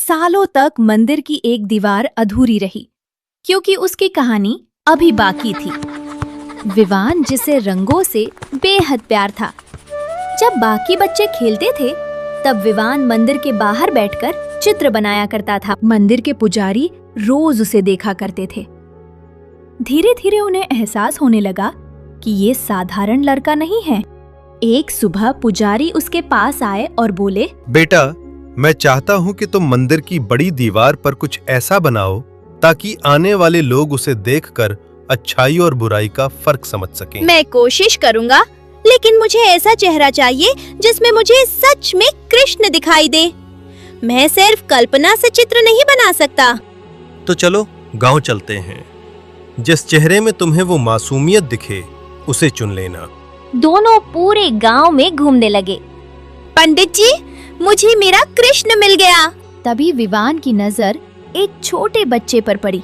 सालों तक मंदिर की एक दीवार अधूरी रही, क्योंकि उसकी कहानी अभी बाकी थी। विवान, जिसे रंगों से बेहद प्यार था, जब बाकी बच्चे खेलते थे तब विवान मंदिर के बाहर बैठकर चित्र बनाया करता था। मंदिर के पुजारी रोज उसे देखा करते थे। धीरे धीरे उन्हें एहसास होने लगा कि ये साधारण लड़का नहीं है। एक सुबह पुजारी उसके पास आए और बोले, बेटा, मैं चाहता हूँ कि तुम मंदिर की बड़ी दीवार पर कुछ ऐसा बनाओ ताकि आने वाले लोग उसे देखकर अच्छाई और बुराई का फर्क समझ सकें। मैं कोशिश करूँगा, लेकिन मुझे ऐसा चेहरा चाहिए जिसमें मुझे सच में कृष्ण दिखाई दे। मैं सिर्फ कल्पना से चित्र नहीं बना सकता। तो चलो गांव चलते हैं। जिस चेहरे में तुम्हें वो मासूमियत दिखे उसे चुन लेना। दोनों पूरे गांव में घूमने लगे। पंडित जी, मुझे मेरा कृष्ण मिल गया। तभी विवान की नजर एक छोटे बच्चे पर पड़ी।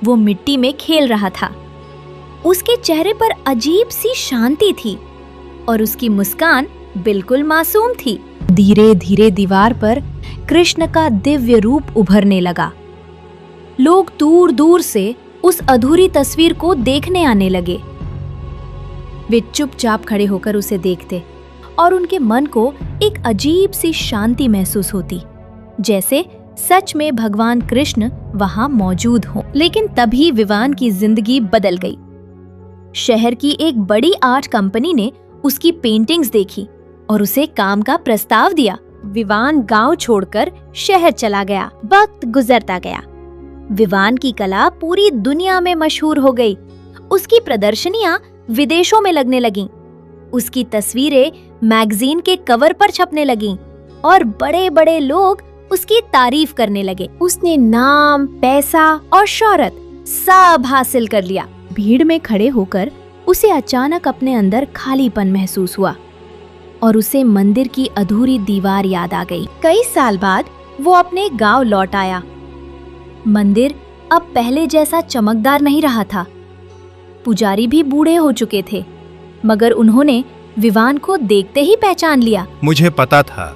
वो मिट्टी में खेल रहा था। उसके चेहरे पर अजीब सी शांति थी और उसकी मुस्कान बिल्कुल मासूम थी। धीरे धीरे दीवार पर कृष्ण का दिव्य रूप उभरने लगा। लोग दूर दूर से उस अधूरी तस्वीर को देखने आने लगे। वे चुपचाप खड़े होकर उसे देखते और उनके मन को एक अजीब सी शांति महसूस होती, जैसे सच में भगवान कृष्ण वहां मौजूद हो। लेकिन तभी विवान की जिंदगी बदल गई। शहर की एक बड़ी आर्ट कंपनी ने उसकी पेंटिंग्स देखी और उसे काम का प्रस्ताव दिया। विवान गांव छोड़कर शहर चला गया। वक्त गुजरता गया। विवान की कला पूरी दुनिया में मशहूर हो गई। उसकी प्रदर्शनियां विदेशों में लगने लगीं। उसकी तस्वीरें मैगजीन के कवर पर छपने लगीं और बड़े बड़े लोग उसकी तारीफ करने लगे। उसने नाम, पैसा और शोहरत सब हासिल कर लिया। भीड़ में खड़े होकर उसे अचानक अपने अंदर खालीपन महसूस हुआ और उसे मंदिर की अधूरी दीवार याद आ गई। कई साल बाद वो अपने गांव लौट आया। मंदिर अब पहले जैसा चमकदार नहीं रहा था। पुजारी भी बूढ़े हो चुके थे, मगर उन्होंने विवान को देखते ही पहचान लिया। मुझे पता था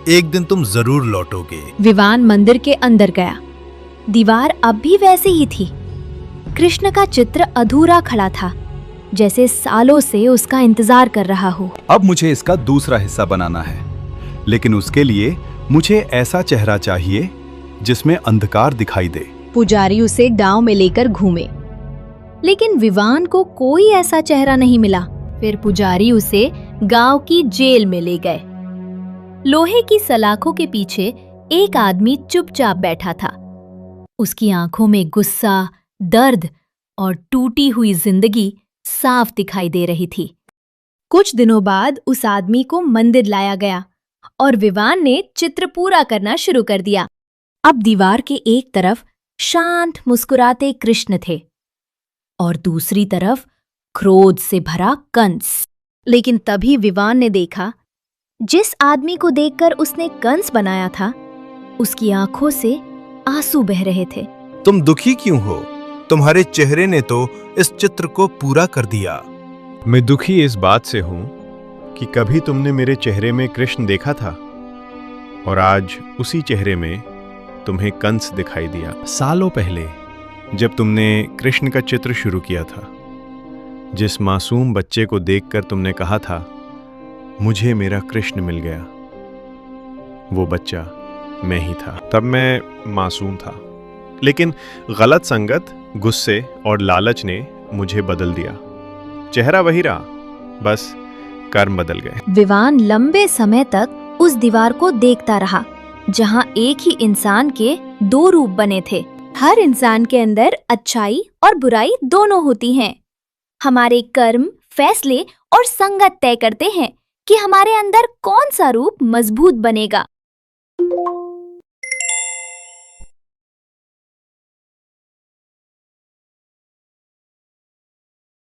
एक दिन तुम जरूर लौटोगे। विवान मंदिर के अंदर गया। दीवार अब भी वैसी ही थी। कृष्ण का चित्र अधूरा खड़ा था, जैसे सालों से उसका इंतजार कर रहा हो। अब मुझे इसका दूसरा हिस्सा बनाना है, लेकिन उसके लिए मुझे ऐसा चेहरा चाहिए जिसमें अंधकार दिखाई दे। पुजारी उसे गांव में लेकर घूमे, लेकिन विवान को कोई ऐसा चेहरा नहीं मिला। फिर पुजारी उसे गांव की जेल में ले गए। लोहे की सलाखों के पीछे एक आदमी चुपचाप बैठा था। उसकी आंखों में गुस्सा, दर्द और टूटी हुई जिंदगी साफ दिखाई दे रही थी। कुछ दिनों बाद उस आदमी को मंदिर लाया गया और विवान ने चित्र पूरा करना शुरू कर दिया। अब दीवार के एक तरफ शांत मुस्कुराते कृष्ण थे और दूसरी तरफ क्रोध से भरा कंस। लेकिन तभी विवान ने देखा, जिस आदमी को देखकर उसने कंस बनाया था, उसकी आंखों से आंसू बह रहे थे। तुम दुखी क्यों हो? तुम्हारे चेहरे ने तो इस चित्र को पूरा कर दिया। मैं दुखी इस बात से हूं कि कभी तुमने मेरे चेहरे में कृष्ण देखा था और आज उसी चेहरे में तुम्हें कंस दिखाई दिया। सालों पहले जब तुमने कृष्ण का चित्र शुरू किया था, जिस मासूम बच्चे को देखकर तुमने कहा था, मुझे मेरा कृष्ण मिल गया, वो बच्चा मैं ही था। तब मैं मासूम था, लेकिन गलत संगत, गुस्से और लालच ने मुझे बदल दिया। चेहरा वही रहा, बस कर्म बदल गए। विवान लंबे समय तक उस दीवार को देखता रहा, जहां एक ही इंसान के दो रूप बने थे। हर इंसान के अंदर अच्छाई और बुराई दोनों होती हैं। हमारे कर्म, फैसले और संगत तय करते हैं कि हमारे अंदर कौन सा रूप मजबूत बनेगा।